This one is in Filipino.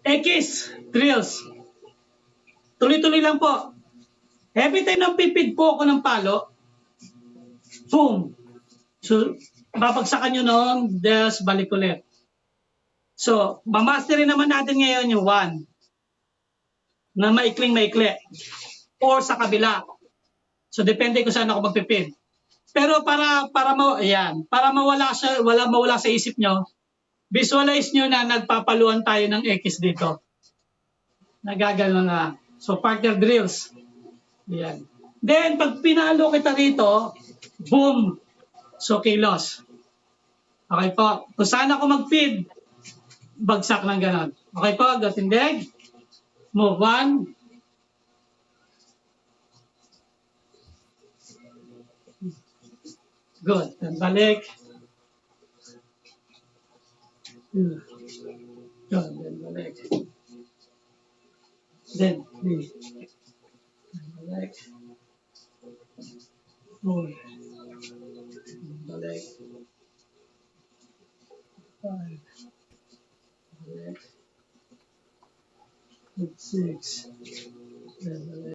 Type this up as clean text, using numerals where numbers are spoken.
X drills. Tuloy-tuloy lang po. Every time na pipid po ako ng palo, boom! So, babagsakan nyo noon, des balik ulit. So, mamastery naman natin ngayon yung 1 na maikling-maikli or sa kabila. So, depende kung saan ako magpipid. Pero para mawala sa isip nyo, visualize nyo na nagpapaluan tayo ng X dito. Nagagano na. So, partner drills. Ayan. Then, pag pinalo kita rito, boom! So, kilos. Okay po. Kung saan ako mag-feed, bagsak ng ganon. Okay po, gatindig. Move on. Good. Then balik. Good. Then balik. Then, balik. Four. Balik. 5. Balik. 6. Then balik.